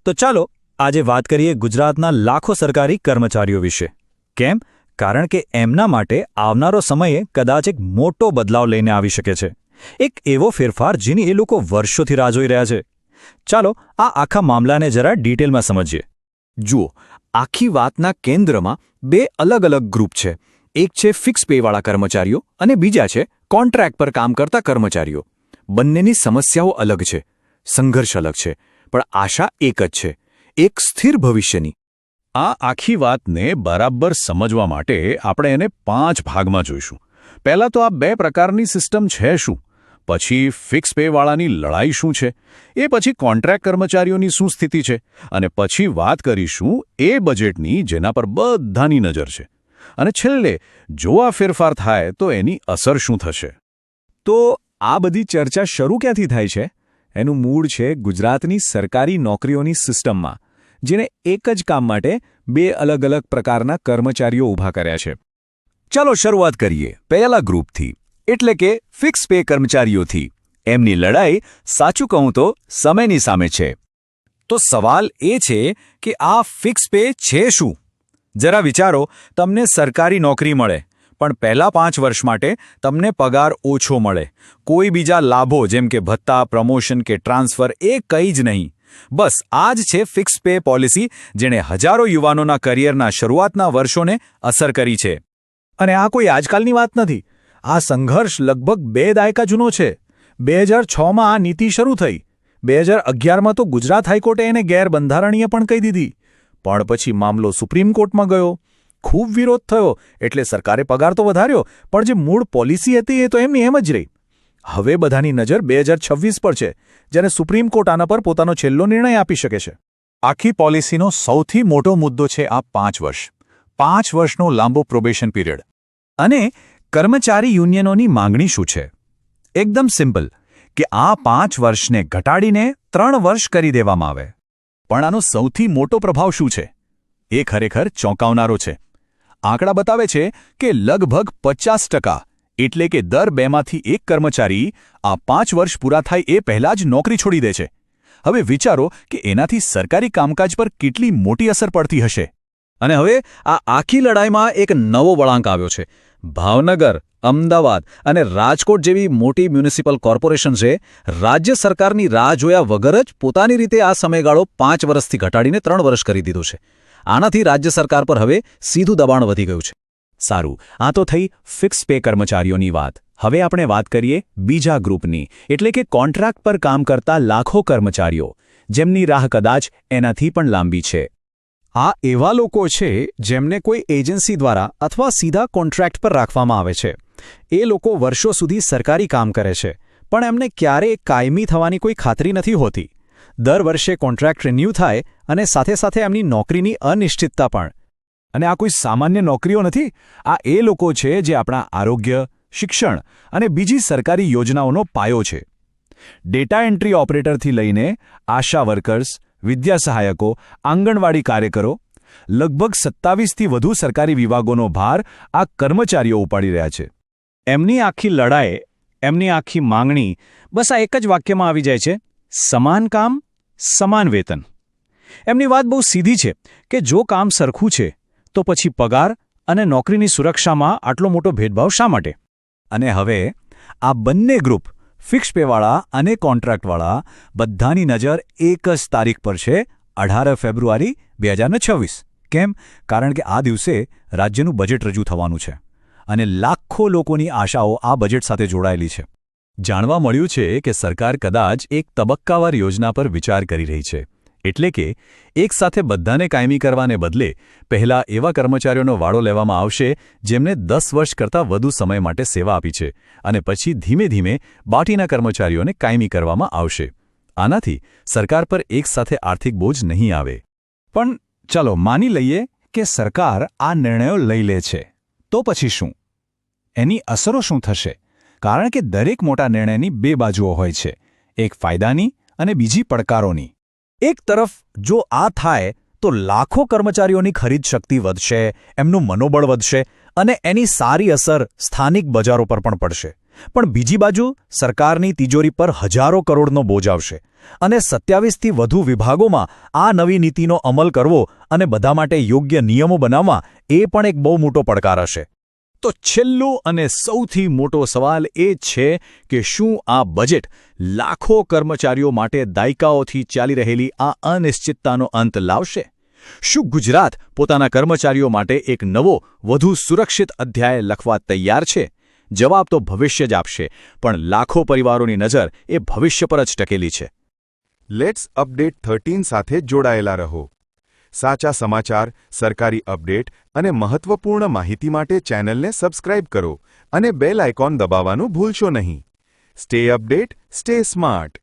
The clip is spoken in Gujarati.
તો ચાલો આજે વાત કરીએ ગુજરાતના લાખો સરકારી કર્મચારીઓ વિશે. કેમ? કારણ કે એમના માટે આવનારો સમયે કદાચ એક મોટો બદલાવ લઈને આવી શકે છે. એક એવો ફેરફાર જેની એ લોકો વર્ષોથી રાહ જોઈ રહ્યા છે. ચાલો આ આખા મામલાને જરા ડિટેલમાં સમજીએ. જુઓ, આખી વાતના કેન્દ્રમાં બે અલગ અલગ ગ્રુપ છે. એક છે ફિક્સ પેવાળા કર્મચારીઓ અને બીજા છે કોન્ટ્રાક્ટ પર કામ કરતા કર્મચારીઓ. બંનેની સમસ્યાઓ અલગ છે, સંઘર્ષ અલગ છે, પણ આશા એક જ છે, એક સ્થિર ભવિષ્યની. આ આખી વાતને બરાબર સમજવા માટે આપણે એને 5 ભાગમાં જોઈશું. પહેલાં તો આ બે પ્રકારની સિસ્ટમ છે શું, પછી ફિક્સ પેવાળાની લડાઈ શું છે, એ પછી કોન્ટ્રાક્ટ કર્મચારીઓની શું સ્થિતિ છે, અને પછી વાત કરીશું એ બજેટની જેના પર બધાની નજર છે. અને છેલ્લે જો આ ફેરફાર થાય તો એની અસર શું થશે. તો આ બધી ચર્ચા શરૂ ક્યાંથી થાય છે? એનું મૂળ છે ગુજરાતની સરકારી નોકરીઓની સિસ્ટમમાં, જેને એક જ કામ માટે બે અલગ અલગ પ્રકારના કર્મચારીઓ ઊભા કર્યા છે. ચાલો શરૂઆત કરીએ પહેલા ગ્રુપથી, એટલે કે ફિક્સ પે કર્મચારીઓથી. એમની લડાઈ સાચું કહું તો સમયની સામે છે. તો સવાલ એ છે કે આ ફિક્સ પે છે શું? જરા વિચારો, તમને સરકારી નોકરી મળે પણ પહેલા 5 વર્ષ માટે તમને પગાર ઓછો મળે. કોઈ બીજા લાભો જેમ કે ભત્તા, પ્રમોશન કે ટ્રાન્સફર એ કંઈ જ નહીં. બસ આ જ છે ફિક્સ પે પોલિસી જેણે હજારો યુવાનોના કરિયરના શરૂઆતના વર્ષોને અસર કરી છે. અને આ કોઈ આજકાલની વાત નથી. આ સંઘર્ષ લગભગ 2 દાયકા જૂનો છે. 2006માં આ નીતિ શરૂ થઈ. 2011માં તો ગુજરાત હાઈકોર્ટે એને ગેરબંધારણીય પણ કહી દીધી. પણ પછી મામલો સુપ્રીમ કોર્ટમાં ગયો. ખૂબ વિરોધ થયો એટલે સરકારે પગાર તો વધાર્યો, પણ જે મૂળ પોલિસી હતી એ તો એમની એમ જ રહી. હવે બધાની નજર 2026 પર છે, જ્યારે સુપ્રીમ કોર્ટ આના પર પોતાનો છેલ્લો નિર્ણય આપી શકે છે. આખી પોલિસીનો સૌથી મોટો મુદ્દો છે આ 5 વર્ષ. 5 વર્ષનો લાંબો પ્રોબેશન પીરિયડ. અને કર્મચારી યુનિયનોની માંગણી શું છે? એકદમ સિમ્પલ, કે આ 5 વર્ષને ઘટાડીને 3 વર્ષ કરી દેવામાં આવે. પણ આનો સૌથી મોટો પ્રભાવ શું છે? એ ખરેખર ચોંકાવનારો છે. આંકડા બતાવે છે કે લગભગ 50%, એટલે કે દર 2માંથી 1 કર્મચારી આ 5 વર્ષ પૂરા થાય એ પહેલાં જ નોકરી છોડી દે છે. હવે વિચારો કે એનાથી સરકારી કામકાજ પર કેટલી મોટી અસર પડતી હશે. અને હવે આ આખી લડાઈમાં એક નવો વળાંક આવ્યો છે. ભાવનગર, અમદાવાદ અને રાજકોટ જેવી મોટી મ્યુનિસિપલ કોર્પોરેશન્સે રાજ્ય સરકારની રાહ જોયા વગર જ પોતાની રીતે આ સમયગાળો 5 વર્ષથી ઘટાડીને 3 વર્ષ કરી દીધો છે. આનાથી રાજ્ય સરકાર પર હવે સીધું દબાણ વધી ગયું છે. સારું, આ તો થઈ ફિક્સ પે કર્મચારીઓની વાત. હવે આપણે વાત કરીએ બીજા ગ્રુપની, એટલે કે કોન્ટ્રાક્ટ પર કામ કરતા લાખો કર્મચારીઓ, જેમની રાહ કદાચ એનાથી પણ લાંબી છે. આ એવા લોકો છે જેમને કોઈ એજન્સી દ્વારા અથવા સીધા કોન્ટ્રાક્ટ પર રાખવામાં આવે છે. એ લોકો વર્ષો સુધી સરકારી કામ કરે છે, પણ એમને ક્યારેય કાયમી થવાની કોઈ ખાતરી નથી હોતી. દર વર્ષે કોન્ટ્રાક્ટ રિન્યૂ થાય અને સાથે સાથે એમની નોકરીની અનિશ્ચિતતા પણ. અને આ કોઈ સામાન્ય નોકરીઓ નથી. આ એ લોકો છે જે આપણા આરોગ્ય, શિક્ષણ અને બીજી સરકારી યોજનાઓનો પાયો છે. ડેટા એન્ટ્રી ઓપરેટરથી લઈને આશા વર્કર્સ, વિદ્યા સહાયકો, આંગણવાડી કાર્યકરો, લગભગ 27થી વધુ સરકારી વિભાગોનો ભાર આ કર્મચારીઓ ઉપાડી રહ્યા છે. એમની આખી લડાઈ, એમની આખી માંગણી બસ આ એક જ વાક્યમાં આવી જાય છે: સમાન કામ, સમાન વેતન. એમની વાત બહુ સીધી છે કે જો કામ સરખું છે તો પછી પગાર અને નોકરીની સુરક્ષામાં આટલો મોટો ભેદભાવ શા માટે? અને હવે આ બંને ગ્રુપ, ફિક્સ પેવાળા અને કોન્ટ્રાક્ટવાળા, બધાની નજર એક જ તારીખ પર છે, 18 ફેબ્રુઆરી 2026. કેમ? કારણ કે આ દિવસે રાજ્યનું બજેટ રજૂ થવાનું છે અને લાખો લોકોની આશાઓ આ બજેટ સાથે જોડાયેલી છે. જાણવા મળ્યું છે કે સરકાર કદાચ એક તબક્કાવાર યોજના પર વિચાર કરી રહી છે. એટલે કે એક સાથે બધાને કાયમી કરવાને બદલે પહેલા એવા કર્મચારીઓનો વાળો લેવામાં આવશે જેમને 10 વર્ષ કરતાં વધુ સમય માટે સેવા આપી છે, અને પછી ધીમે ધીમે બાકીના કર્મચારીઓને કાયમી કરવામાં આવશે. આનાથી સરકાર પર એક સાથે આર્થિક બોજ નહીં આવે. પણ ચાલો માની લઈએ કે સરકાર આ નિર્ણયો લઈ લે છે, તો પછી શું? એની અસરો શું થશે? કારણ કે દરેક મોટા નિર્ણયની 2 બાજુઓ હોય છે, એક ફાયદાની અને બીજી પડકારોની. એક તરફ જો આ થાય તો લાખો કર્મચારીઓની ખરીદ શક્તિ વધશે, એમનું મનોબળ વધશે અને એની સારી અસર સ્થાનિક બજારો પર પણ પડશે. પણ બીજી બાજુ સરકારની તિજોરી પર હજારો કરોડનો બોજ આવશે અને 27થી વધુ વિભાગોમાં આ નવી નીતિનો અમલ કરવો અને બધા માટે યોગ્ય નિયમો બનાવવા એ પણ એક બહુ મોટો પડકાર હશે. તો છેલ્લો અને સૌથી મોટો સવાલ એ છે કે શું આ બજેટ લાખો કર્મચારીઓ માટે દાયકાઓથી ચાલી રહેલી આ અનિશ્ચિતતાનો અંત લાવશે? શું ગુજરાત પોતાના કર્મચારીઓ માટે એક નવો, વધુ સુરક્ષિત અધ્યાય લખવા તૈયાર છે? જવાબ તો ભવિષ્ય જ આપશે, પણ લાખો પરિવારોની નજર એ ભવિષ્ય પર જ ટકેલી છે. લેટ્સ અપડેટ 13 સાથે જોડાયેલા રહો. સાચા સમાચાર, સરકારી અપડેટ અને મહત્વપૂર્ણ માહિતી માટે ચેનલને સબસ્ક્રાઇબ કરો અને બેલ આઇકોન દબાવવાનું ભૂલશો નહીં. Stay update, stay smart.